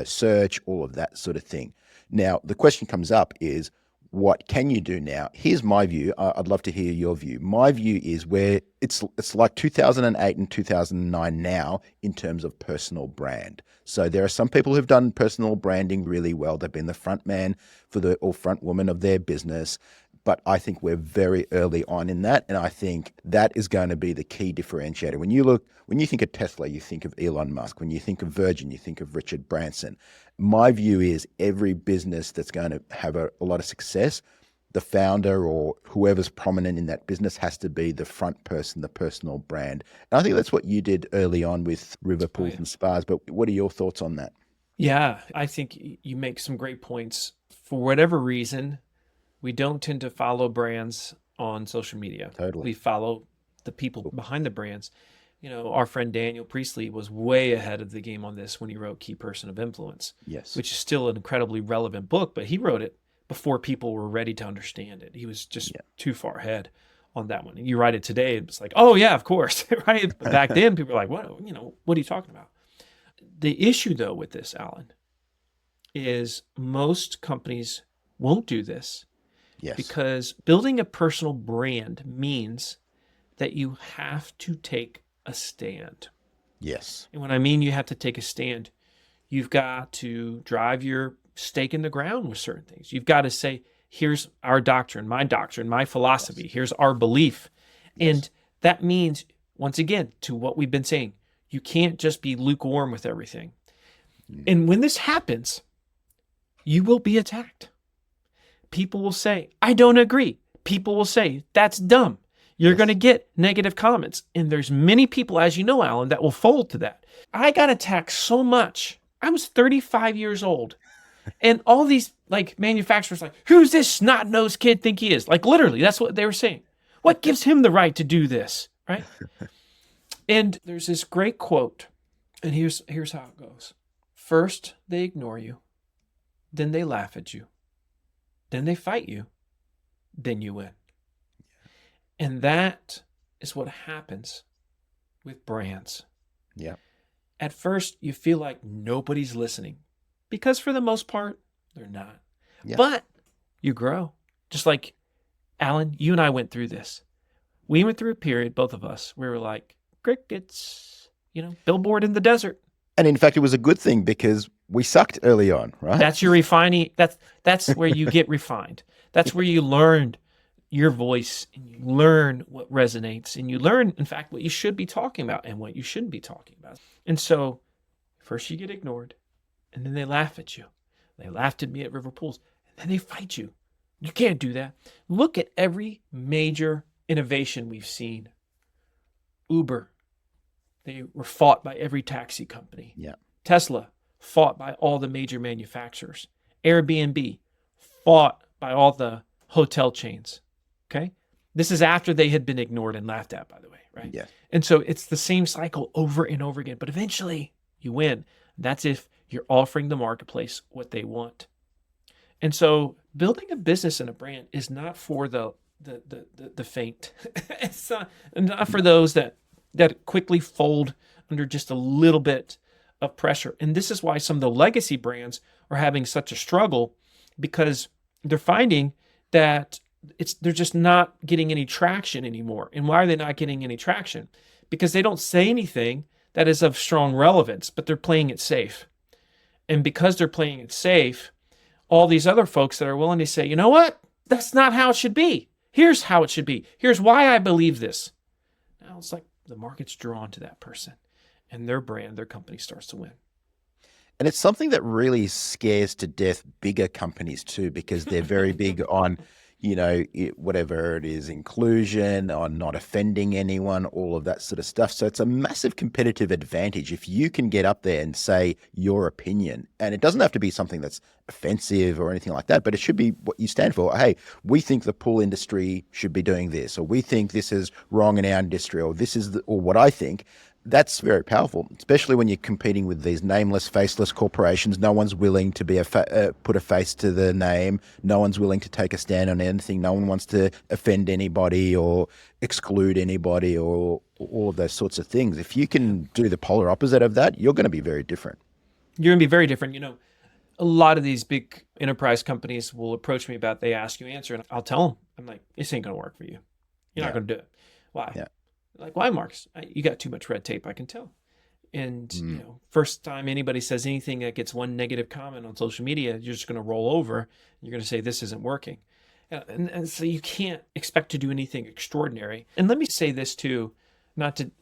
search, all of that sort of thing. Now, the question comes up is, what can you do now? Here's my view. I'd love to hear your view. My view is where it's like 2008 and 2009 now in terms of personal brand. So there are some people who've done personal branding really well. They've been the front man or front woman of their business. But I think we're very early on in that. And I think that is going to be the key differentiator. When you think of Tesla, you think of Elon Musk. When you think of Virgin, you think of Richard Branson. My view is every business that's going to have a lot of success, the founder or whoever's prominent in that business has to be the front person, the personal brand. And I think that's what you did early on with river Oh, pools yeah. and spas. But what are your thoughts on that? Yeah, I think you make some great points. For whatever reason, we don't tend to follow brands on social media. Totally. We follow the people behind the brands. Our friend Daniel Priestley was way ahead of the game on this when he wrote Key Person of Influence, Yes. which is still an incredibly relevant book, but he wrote it before people were ready to understand it. He was just too far ahead on that one. And you write it today, it's like, oh yeah, of course, right? But back then, people were like, what are you talking about? The issue though with this, Alan, is most companies won't do this Yes. because building a personal brand means that you have to take a stand. Yes. And when I mean you have to take a stand, you've got to drive your stake in the ground with certain things. You've got to say, here's our doctrine, my Yes. philosophy, here's our belief. Yes. And that means, once again, to what we've been saying, you can't just be lukewarm with everything. Mm. And when this happens, you will be attacked. People will say, I don't agree. People will say, that's dumb. You're Yes. going to get negative comments. And there's many people, as you know, Alan, that will fold to that. I got attacked so much. I was 35 years old. And all these manufacturers who's this snot-nosed kid think he is? Literally, that's what they were saying. What gives him the right to do this, right? And there's this great quote, and here's how it goes. First, they ignore you. Then they laugh at you. Then they fight you. Then you win. And that is what happens with brands. Yeah. At first, you feel like nobody's listening because for the most part, they're not. Yeah. But you grow. Just like, Alan, you and I went through this. We went through a period, both of us, where we were like, crickets, billboard in the desert. And in fact, it was a good thing because we sucked early on, right? That's your refining. That's where you get refined. That's where you learned your voice and you learn what resonates and you learn, in fact, what you should be talking about and what you shouldn't be talking about. And so first you get ignored and then they laugh at you. They laughed at me at River Pools and then they fight you. You can't do that. Look at every major innovation we've seen. Uber, they were fought by every taxi company. Yeah. Tesla, fought by all the major manufacturers. Airbnb, fought by all the hotel chains. Okay? This is after they had been ignored and laughed at, by the way, right? Yeah. And so it's the same cycle over and over again. But eventually you win. That's if you're offering the marketplace what they want. And so building a business and a brand is not for the faint. It's not for those that quickly fold under just a little bit of pressure. And this is why some of the legacy brands are having such a struggle because they're finding that they're just not getting any traction anymore. And why are they not getting any traction? Because they don't say anything that is of strong relevance, but they're playing it safe. And because they're playing it safe, all these other folks that are willing to say, you know what? That's not how it should be. Here's how it should be. Here's why I believe this. Now it's like the market's drawn to that person. and their brand, their company starts to win. And it's something that really scares to death bigger companies too, because they're very big on, whatever it is, inclusion, on not offending anyone, all of that sort of stuff. So it's a massive competitive advantage if you can get up there and say your opinion. And it doesn't have to be something that's offensive or anything like that, but it should be what you stand for. Hey, we think the pool industry should be doing this, or we think this is wrong in our industry, or this is or what I think. That's very powerful, especially when you're competing with these nameless, faceless corporations. No one's willing to be put a face to the name. No one's willing to take a stand on anything. No one wants to offend anybody or exclude anybody or all of those sorts of things. If you can do the polar opposite of that, you're going to be very different. You're going to be very different. A lot of these big enterprise companies will approach me about they ask you answer, and I'll tell them, I'm like, this ain't going to work for you. You're not going to do it. Why? Yeah. Like, why, Marcus? You got too much red tape, I can tell. And, first time anybody says anything that gets one negative comment on social media, you're just going to roll over. You're going to say, this isn't working. And so you can't expect to do anything extraordinary. And let me say this too, not to,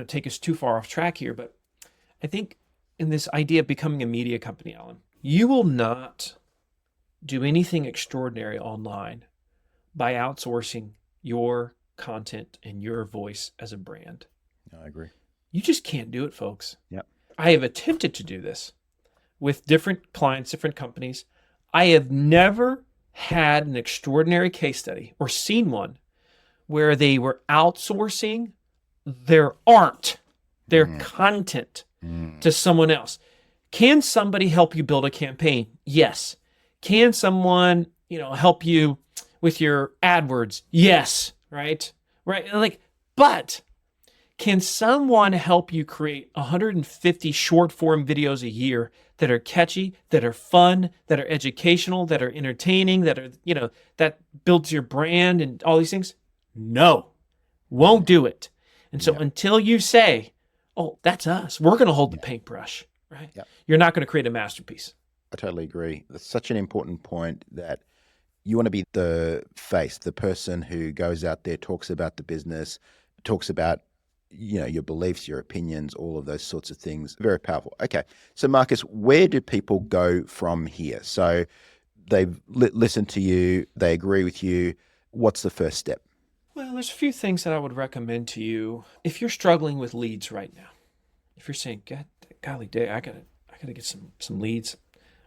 take us too far off track here, but I think in this idea of becoming a media company, Allan, you will not do anything extraordinary online by outsourcing your content and your voice as a brand. I agree. You just can't do it, folks. Yep. I have attempted to do this with different clients, different companies. I have never had an extraordinary case study or seen one where they were outsourcing their art, their content to someone else. Can somebody help you build a campaign? Yes. Can someone, help you with your AdWords? Yes. Right? But can someone help you create 150 short form videos a year that are catchy, that are fun, that are educational, that are entertaining, that are, that builds your brand and all these things? No, won't do it. And so until you say, oh, that's us, we're going to hold the paintbrush, right? Yep. You're not going to create a masterpiece. I totally agree. That's such an important point that you want to be the face, the person who goes out there, talks about the business, talks about, your beliefs, your opinions, all of those sorts of things. Very powerful. Okay. So Marcus, where do people go from here? So they've listened to you, they agree with you. What's the first step? Well, there's a few things that I would recommend to you. If you're struggling with leads right now, if you're saying, golly day, I gotta get some leads.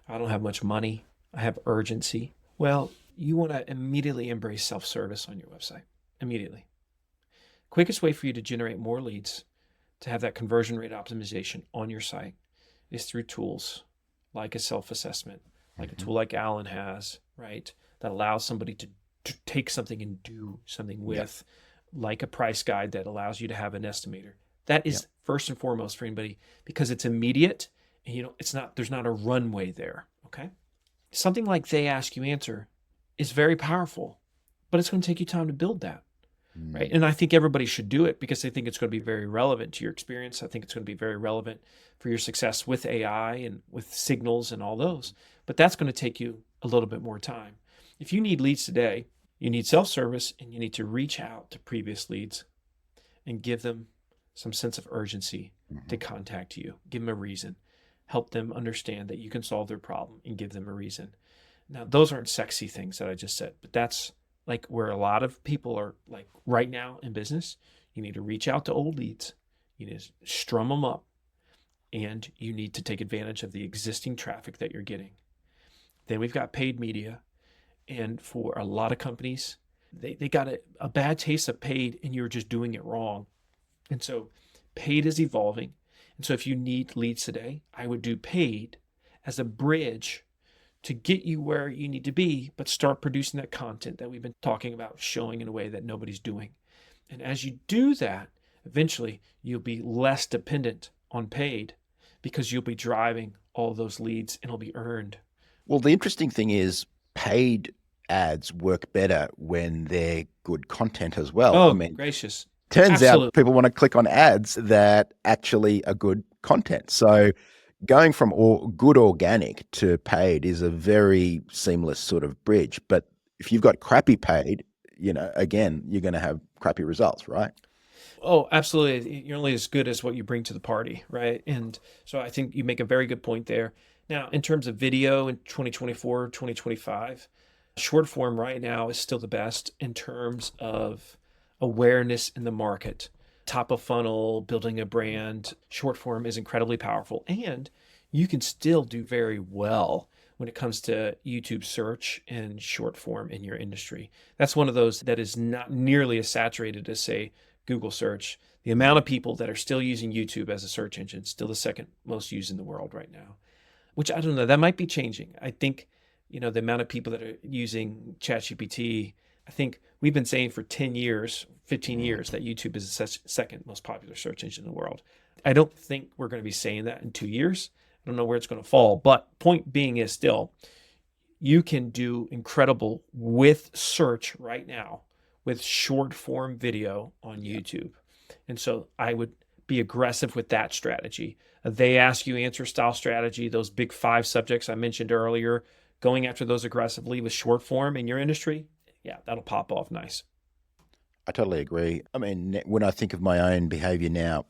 I don't have much money. I have urgency. Well, you want to immediately embrace self-service on your website. Immediately. Quickest way for you to generate more leads, to have that conversion rate optimization on your site, is through tools like a self-assessment, like a tool like Allan has, right? That allows somebody to take something and do something with, like a price guide that allows you to have an estimator. That is first and foremost for anybody, because it's immediate and there's not a runway there. Okay. Something like They Ask You Answer is very powerful, but it's going to take you time to build that. Right. And I think everybody should do it because they think it's going to be very relevant to your experience. I think it's going to be very relevant for your success with AI and with signals and all those. But that's going to take you a little bit more time. If you need leads today, you need self-service and you need to reach out to previous leads and give them some sense of urgency to contact you. Give them a reason. Help them understand that you can solve their problem and give them a reason. Now, those aren't sexy things that I just said, but that's like where a lot of people are like right now in business. You need to reach out to old leads. You need to strum them up, and you need to take advantage of the existing traffic that you're getting. Then we've got paid media. And for a lot of companies, they got a bad taste of paid and you're just doing it wrong. And so paid is evolving. And so if you need leads today, I would do paid as a bridge to get you where you need to be, but start producing that content that we've been talking about, showing in a way that nobody's doing. And as you do that, eventually you'll be less dependent on paid because you'll be driving all those leads and it'll be earned. Well, the interesting thing is paid ads work better when they're good content as well. Oh, gracious. Turns Absolutely. out people want to click on ads that actually are good content. So going from good organic to paid is a very seamless sort of bridge. But if you've got crappy paid, again, you're going to have crappy results, right? Oh, absolutely. You're only as good as what you bring to the party, right? And so I think you make a very good point there. Now, in terms of video in 2024, 2025, short form right now is still the best in terms of awareness in the market. Top of funnel, building a brand, short form is incredibly powerful. And you can still do very well when it comes to YouTube search and short form in your industry. That's one of those that is not nearly as saturated as, say, Google search. The amount of people that are still using YouTube as a search engine, still the second most used in the world right now, which I don't know, that might be changing. I think, the amount of people that are using ChatGPT, I think we've been saying for 10 years, 15 years that YouTube is the second most popular search engine in the world. I don't think we're going to be saying that in 2 years. I don't know where it's going to fall, but point being is still, you can do incredible with search right now with short form video on YouTube. And so I would be aggressive with that strategy. They ask you answer style strategy, those big 5 subjects I mentioned earlier, going after those aggressively with short form in your industry. Yeah, that'll pop off nice. I totally agree. I mean, when I think of my own behavior now,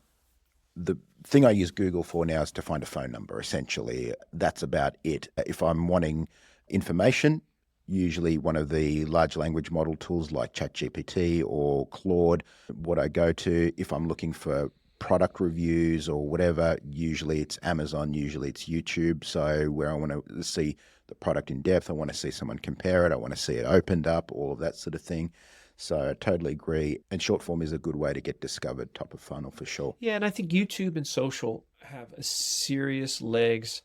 the thing I use Google for now is to find a phone number, essentially. That's about it. If I'm wanting information, usually one of the large language model tools like ChatGPT or Claude, what I go to. If I'm looking for product reviews or whatever, usually it's Amazon, usually it's YouTube. So where I want to see the product in depth, I want to see someone compare it, I want to see it opened up, all of that sort of thing. So I totally agree. And short form is a good way to get discovered, top of funnel for sure. Yeah, and I think YouTube and social have a serious legs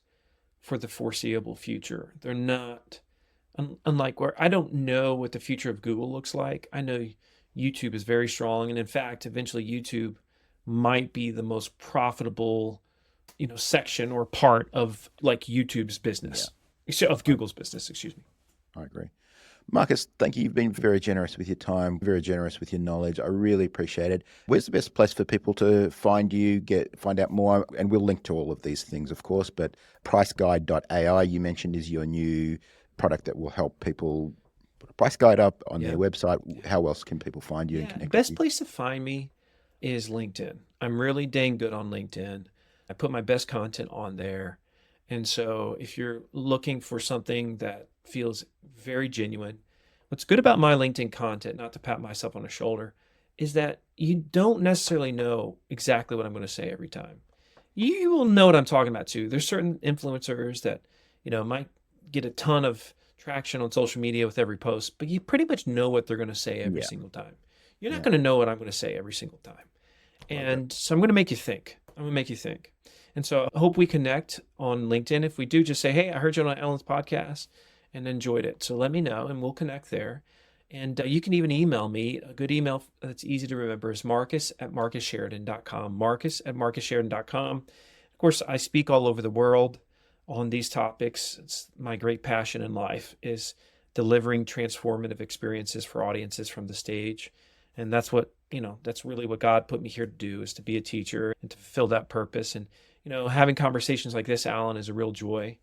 for the foreseeable future. They're not, unlike where I don't know what the future of Google looks like. I know YouTube is very strong. And in fact, eventually YouTube might be the most profitable, section or part of like YouTube's business, of Google's business, excuse me. I agree. Marcus, thank you. You've been very generous with your time, very generous with your knowledge. I really appreciate it. Where's the best place for people to find you, find out more? And we'll link to all of these things, of course, but priceguide.ai, you mentioned, is your new product that will help people put a price guide up on their website. How else can people find you and connect with you? Best place to find me is LinkedIn. I'm really dang good on LinkedIn. I put my best content on there. And so if you're looking for something that feels very genuine, what's good about my LinkedIn content, not to pat myself on the shoulder, is that you don't necessarily know exactly what I'm going to say every time. You will know what I'm talking about too. There's certain influencers that, might get a ton of traction on social media with every post, but you pretty much know what they're going to say every single time. You're not going to know what I'm going to say every single time. And so I'm going to make you think. And so I hope we connect on LinkedIn. If we do, just say, hey, I heard you on Allan's podcast and enjoyed it. So let me know and we'll connect there. And you can even email me. A good email that's easy to remember is marcus@marcussheridan.com. Marcus@marcussheridan.com. Of course, I speak all over the world on these topics. It's my great passion in life is delivering transformative experiences for audiences from the stage. And that's what, that's really what God put me here to do, is to be a teacher and to fulfill that purpose. And, having conversations like this, Allan, is a real joy.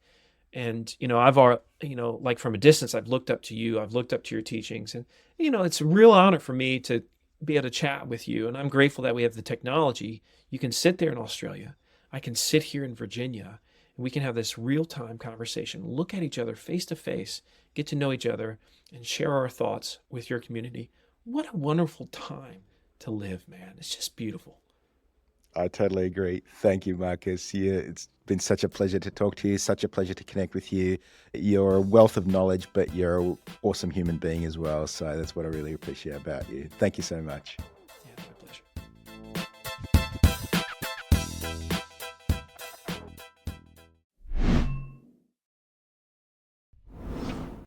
And, I've, like from a distance, I've looked up to you. I've looked up to your teachings. And, it's a real honor for me to be able to chat with you. And I'm grateful that we have the technology. You can sit there in Australia. I can sit here in Virginia. And we can have this real-time conversation, look at each other face to face, get to know each other, and share our thoughts with your community. What a wonderful time to live, man. It's just beautiful. I totally agree. Thank you, Marcus. Yeah, it's been such a pleasure to talk to you, such a pleasure to connect with you. You're a wealth of knowledge, but you're an awesome human being as well. So that's what I really appreciate about you. Thank you so much.